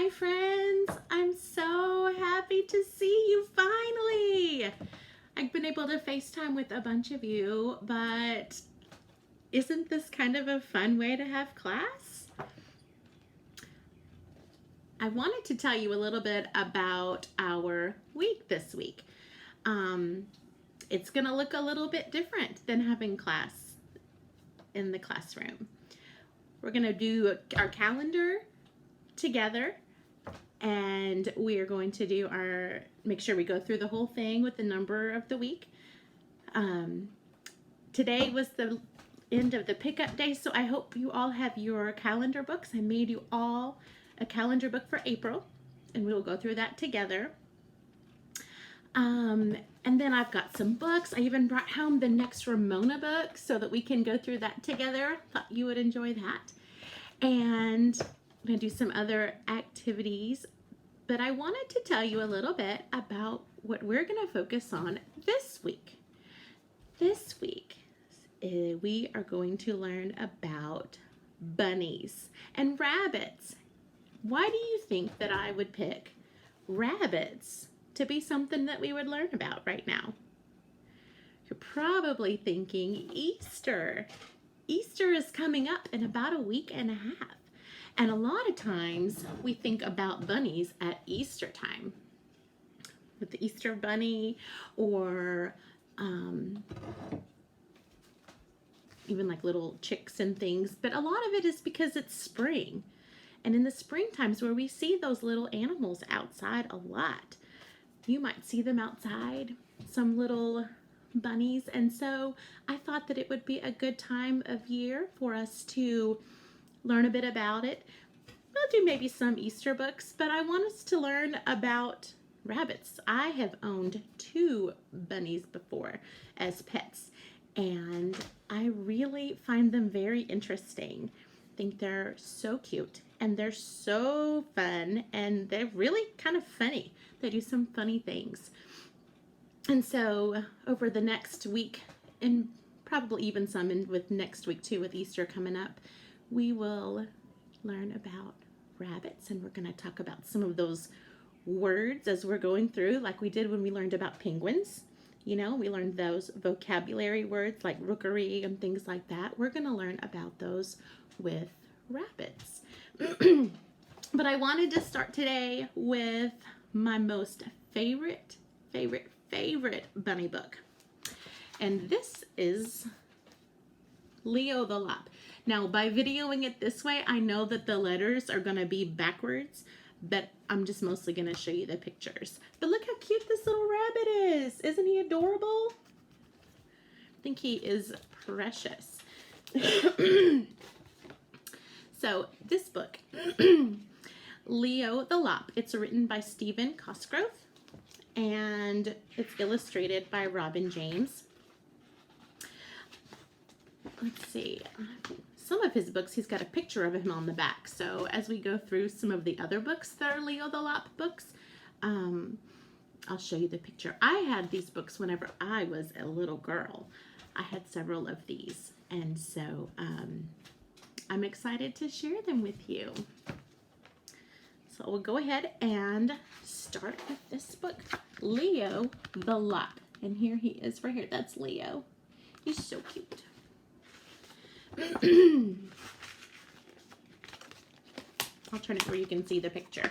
Hi friends, I'm so happy to see you finally. I've been able to FaceTime with a bunch of you, but isn't this kind of a fun way to have class? I wanted to tell you a little bit about our week this week. It's gonna look a little bit different than having class in the classroom. We're gonna do our calendar together, and we are going to do make sure we go through the whole thing with the number of the week. Today was the end of the pickup day, so I hope you all have your calendar books. I made you all a calendar book for April, and we will go through that together. And then I've got some books. I even brought home the next Ramona book so that we can go through that together. Thought you would enjoy that. And I'm going to do some other activities, but I wanted to tell you a little bit about what we're going to focus on this week. This week, we are going to learn about bunnies and rabbits. Why do you think that I would pick rabbits to be something that we would learn about right now? You're probably thinking Easter. Easter is coming up in about a week and a half. And a lot of times we think about bunnies at Easter time with the Easter bunny, or even like little chicks and things. But a lot of it is because it's spring. And in the spring times where we see those little animals outside a lot, you might see them outside, some little bunnies. And so I thought that it would be a good time of year for us to learn a bit about it. We'll do maybe some Easter books, but I want us to learn about rabbits. I have owned 2 bunnies before as pets, and I really find them very interesting. I think they're so cute, and they're so fun, and they're really kind of funny. They do some funny things. And so over the next week, and probably even some with next week too, with Easter coming up, we will learn about rabbits, and we're going to talk about some of those words as we're going through, like we did when we learned about penguins. You know, we learned those vocabulary words like rookery and things like that. We're going to learn about those with rabbits. But I wanted to start today with my most favorite bunny book. And this is Leo the Lop. Now, by videoing it this way, I know that the letters are going to be backwards, but I'm just mostly going to show you the pictures. But look how cute this little rabbit is. Isn't he adorable? I think he is precious. So this book, Leo the Lop, it's written by Stephen Cosgrove, and it's illustrated by Robin James. Let's see. Some of his books, he's got a picture of him on the back. So as we go through some of the other books that are Leo the Lop books, I'll show you the picture. I had these books whenever I was a little girl. I had several of these. And so I'm excited to share them with you. So we'll go ahead and start with this book, Leo the Lop. And here he is right here. That's Leo. He's so cute. I'll turn it where you can see the picture.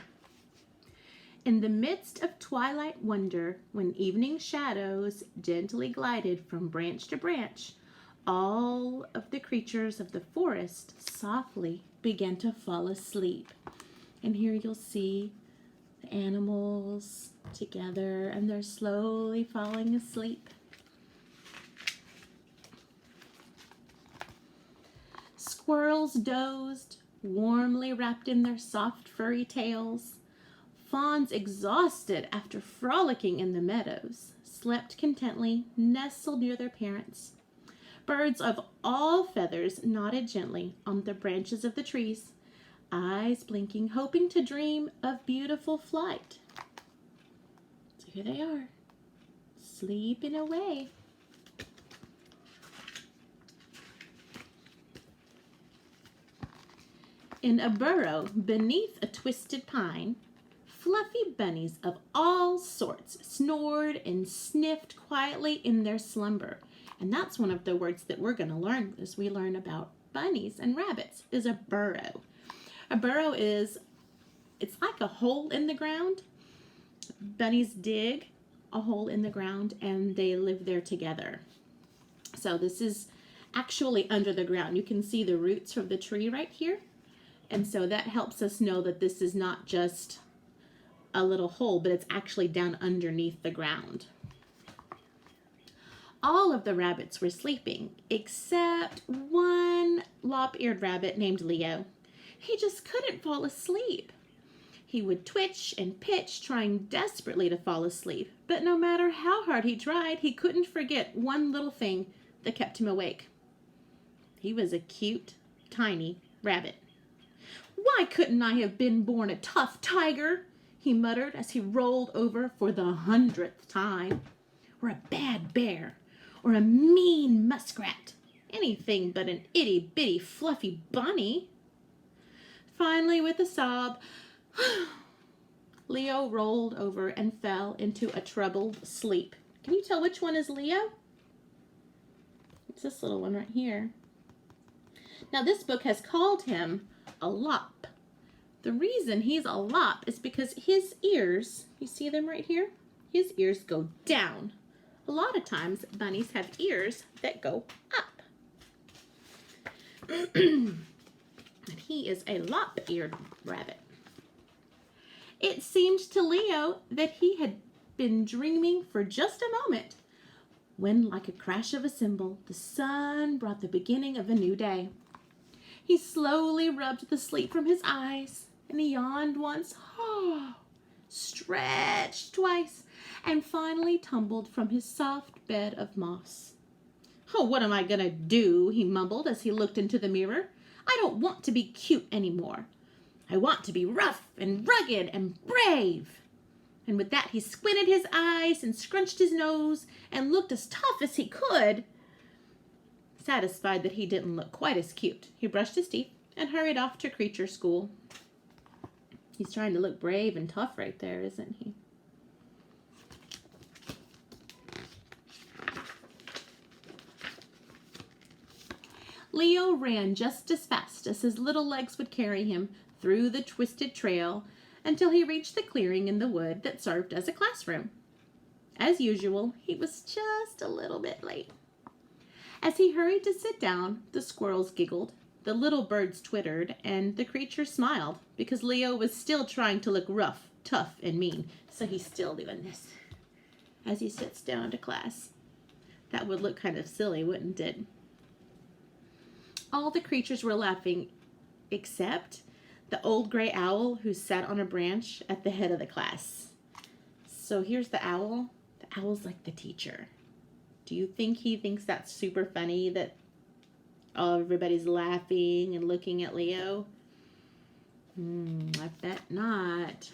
In the midst of twilight wonder, when evening shadows gently glided from branch to branch, all of the creatures of the forest softly began to fall asleep. And here you'll see the animals together, and they're slowly falling asleep. Squirrels dozed, warmly wrapped in their soft furry tails. Fawns, exhausted after frolicking in the meadows, slept contently, nestled near their parents. Birds of all feathers nodded gently on the branches of the trees, eyes blinking, hoping to dream of beautiful flight. So here they are, sleeping away. In a burrow beneath a twisted pine, fluffy bunnies of all sorts snored and sniffed quietly in their slumber. And that's one of the words that we're going to learn as we learn about bunnies and rabbits, is a burrow. A burrow it's like a hole in the ground. Bunnies dig a hole in the ground and they live there together. So this is actually under the ground. You can see the roots from the tree right here. And so that helps us know that this is not just a little hole, but it's actually down underneath the ground. All of the rabbits were sleeping, except one lop-eared rabbit named Leo. He just couldn't fall asleep. He would twitch and pitch, trying desperately to fall asleep. But no matter how hard he tried, he couldn't forget one little thing that kept him awake. He was a cute, tiny rabbit. "Why couldn't I have been born a tough tiger?" he muttered as he rolled over for the 100th time. "Or a bad bear, or a mean muskrat. Anything but an itty-bitty fluffy bunny." Finally, with a sob, Leo rolled over and fell into a troubled sleep. Can you tell which one is Leo? It's this little one right here. Now, this book has called him a lop. The reason he's a lop is because his ears, you see them right here? His ears go down. A lot of times, bunnies have ears that go up. And he is a lop-eared rabbit. It seemed to Leo that he had been dreaming for just a moment when, like a crash of a cymbal, the sun brought the beginning of a new day. He slowly rubbed the sleep from his eyes, and he yawned once, stretched twice, and finally tumbled from his soft bed of moss. "Oh, what am I going to do?" he mumbled as he looked into the mirror. "I don't want to be cute anymore. I want to be rough and rugged and brave." And with that, he squinted his eyes and scrunched his nose and looked as tough as he could. Satisfied that he didn't look quite as cute, he brushed his teeth and hurried off to creature school. He's trying to look brave and tough right there, isn't he? Leo ran just as fast as his little legs would carry him through the twisted trail until he reached the clearing in the wood that served as a classroom. As usual, he was just a little bit late. As he hurried to sit down, the squirrels giggled, the little birds twittered, and the creature smiled because Leo was still trying to look rough, tough, and mean. So he's still doing this as he sits down to class. That would look kind of silly, wouldn't it? All the creatures were laughing except the old gray owl who sat on a branch at the head of the class. So here's the owl. The owl's like the teacher. Do you think he thinks that's super funny that everybody's laughing and looking at Leo? I bet not.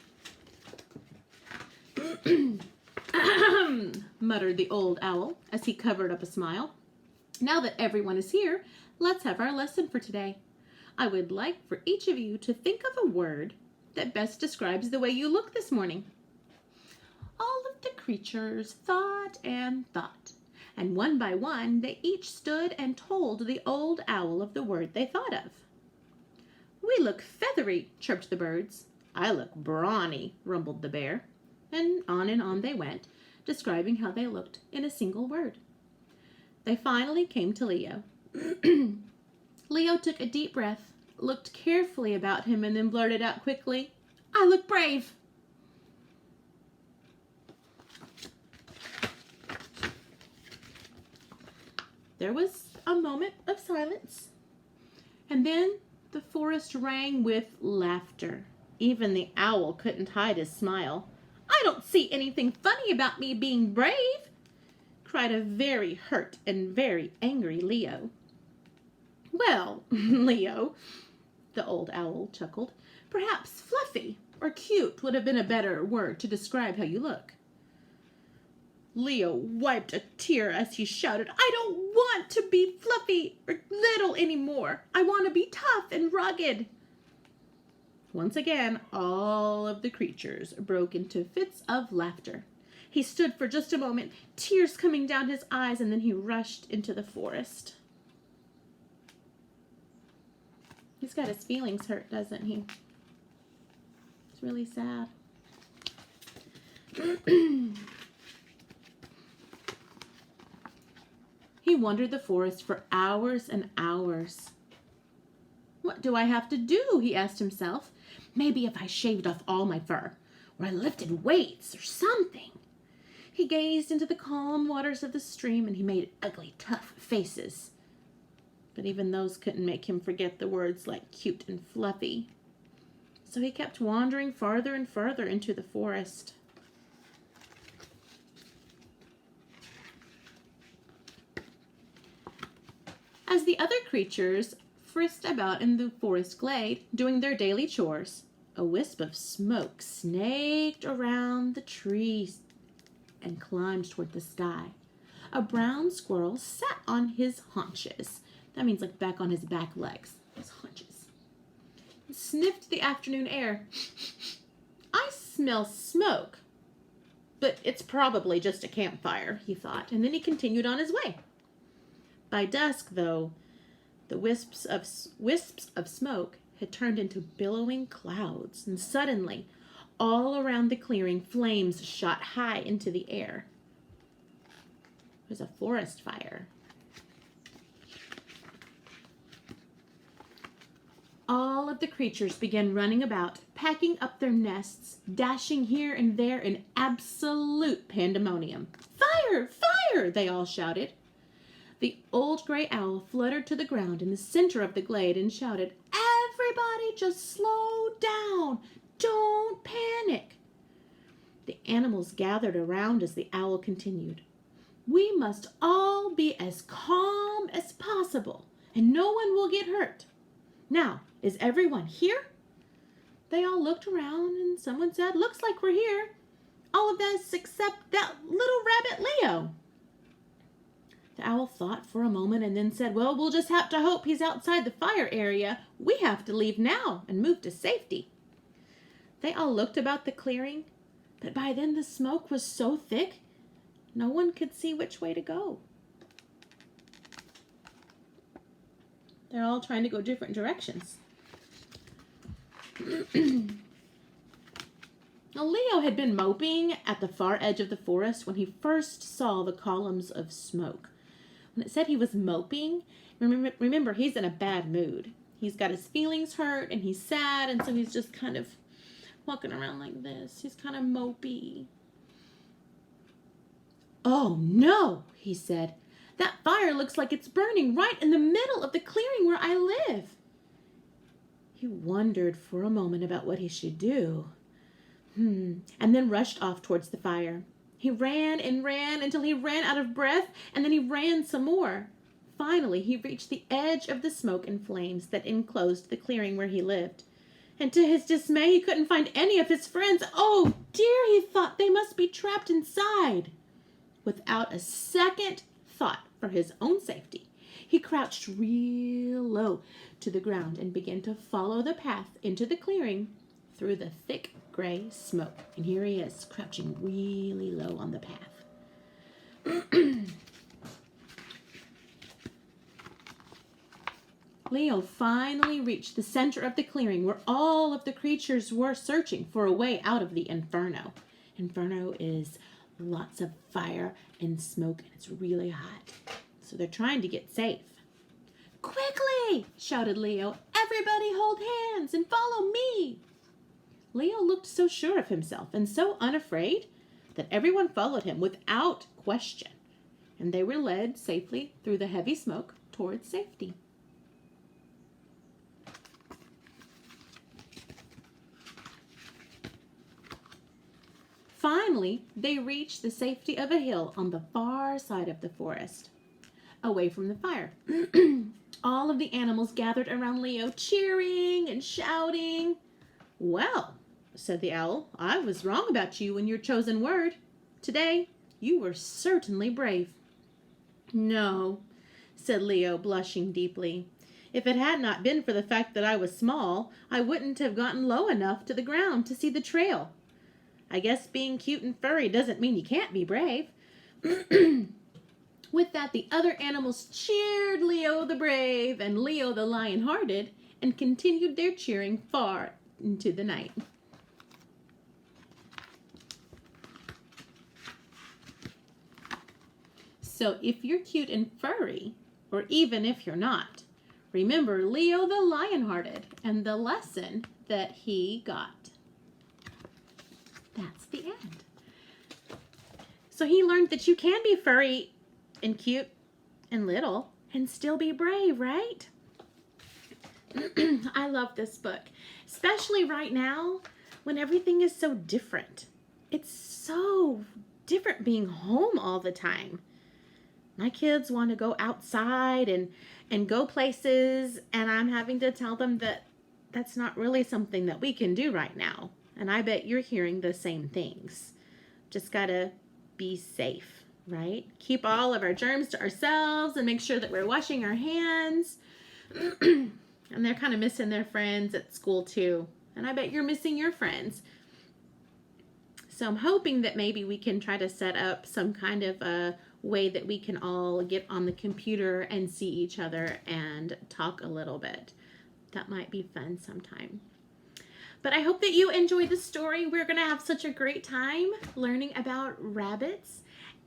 Muttered the old owl as he covered up a smile. "Now that everyone is here, let's have our lesson for today. I would like for each of you to think of a word that best describes the way you look this morning." All of the creatures thought and thought, and one by one they each stood and told the old owl of the word they thought of. "We look feathery," chirped the birds. "I look brawny," rumbled the bear. And on they went, describing how they looked in a single word. They finally came to Leo. Leo took a deep breath, looked carefully about him, and then blurted out quickly, "I look brave." There was a moment of silence, and then the forest rang with laughter. Even the owl couldn't hide his smile. "I don't see anything funny about me being brave," cried a very hurt and very angry Leo. "Well, Leo," the old owl chuckled, "perhaps fluffy or cute would have been a better word to describe how you look." Leo wiped a tear as he shouted, "I don't want to be fluffy or little anymore. I want to be tough and rugged." Once again, all of the creatures broke into fits of laughter. He stood for just a moment, tears coming down his eyes, and then he rushed into the forest. He's got his feelings hurt, doesn't he? It's really sad. He wandered the forest for hours and hours. What do I have to do? He asked himself. Maybe if I shaved off all my fur, or I lifted weights, or something. He gazed into the calm waters of the stream, and he made ugly, tough faces. But even those couldn't make him forget the words like cute and fluffy. So he kept wandering farther and farther into the forest. As the other creatures frisked about in the forest glade, doing their daily chores, a wisp of smoke snaked around the trees and climbed toward the sky. A brown squirrel sat on his haunches. That means like back on his back legs, his haunches. He sniffed the afternoon air. I smell smoke, but it's probably just a campfire, he thought, and then he continued on his way. By dusk, though, the wisps of smoke had turned into billowing clouds, and suddenly, all around the clearing, flames shot high into the air. It was a forest fire. All of the creatures began running about, packing up their nests, dashing here and there in absolute pandemonium. Fire! Fire! They all shouted. The old gray owl fluttered to the ground in the center of the glade and shouted, "Everybody just slow down! Don't panic!" The animals gathered around as the owl continued. "We must all be as calm as possible, and no one will get hurt. Now, is everyone here?" They all looked around, and someone said, "Looks like we're here. All of us except that little rabbit Leo." The owl thought for a moment and then said, "Well, we'll just have to hope he's outside the fire area. We have to leave now and move to safety." They all looked about the clearing, but by then the smoke was so thick, no one could see which way to go. They're all trying to go different directions. Now, Leo had been moping at the far edge of the forest when he first saw the columns of smoke. When it said he was moping, remember, he's in a bad mood. He's got his feelings hurt and he's sad, and so he's just kind of walking around like this. He's kind of mopey. "Oh no," he said. "That fire looks like it's burning right in the middle of the clearing where I live." He wondered for a moment about what he should do. And then rushed off towards the fire. He ran and ran until he ran out of breath, and then he ran some more. Finally, he reached the edge of the smoke and flames that enclosed the clearing where he lived. And to his dismay, he couldn't find any of his friends. "Oh dear," he thought, "they must be trapped inside." Without a second thought for his own safety, he crouched real low to the ground and began to follow the path into the clearing through the thick gray smoke. And here he is, crouching really low on the path. Leo finally reached the center of the clearing where all of the creatures were searching for a way out of the inferno. Inferno is lots of fire and smoke, and it's really hot. So they're trying to get safe. "Quickly!" shouted Leo. "Everybody hold hands and follow me!" Leo looked so sure of himself and so unafraid that everyone followed him without question, and they were led safely through the heavy smoke towards safety. Finally, they reached the safety of a hill on the far side of the forest, away from the fire. All of the animals gathered around Leo, cheering and shouting. "Well," said the owl, "I was wrong about you and your chosen word. Today, you were certainly brave." "No," said Leo, blushing deeply. If it had not been for the fact that I was small, I wouldn't have gotten low enough to the ground to see the trail. I guess being cute and furry doesn't mean you can't be brave." With that, the other animals cheered Leo the brave and Leo the lion-hearted and continued their cheering far into the night. So if you're cute and furry, or even if you're not, remember Leo the lion-hearted and the lesson that he got. That's the end. So he learned that you can be furry and cute and little and still be brave, right? I love this book, especially right now when everything is so different. It's so different being home all the time. My kids want to go outside and go places, and I'm having to tell them that that's not really something that we can do right now. And I bet you're hearing the same things. Just gotta be safe, right? Keep all of our germs to ourselves and make sure that we're washing our hands. And they're kind of missing their friends at school too. And I bet you're missing your friends. So I'm hoping that maybe we can try to set up some kind of a way that we can all get on the computer and see each other and talk a little bit. That might be fun sometime. But I hope that you enjoyed the story. We're going to have such a great time learning about rabbits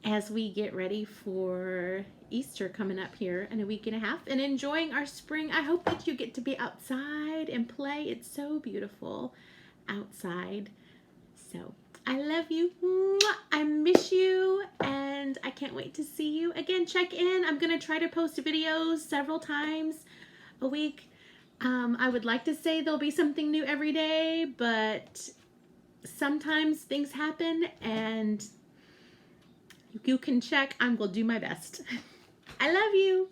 as we get ready for Easter coming up here in a week and a half and enjoying our spring. I hope that you get to be outside and play. It's so beautiful outside. So I love you. I miss you, and I can't wait to see you again. Check in. I'm going to try to post videos several times a week. I would like to say there'll be something new every day, but sometimes things happen, and you can check. I'm going to do my best. I love you.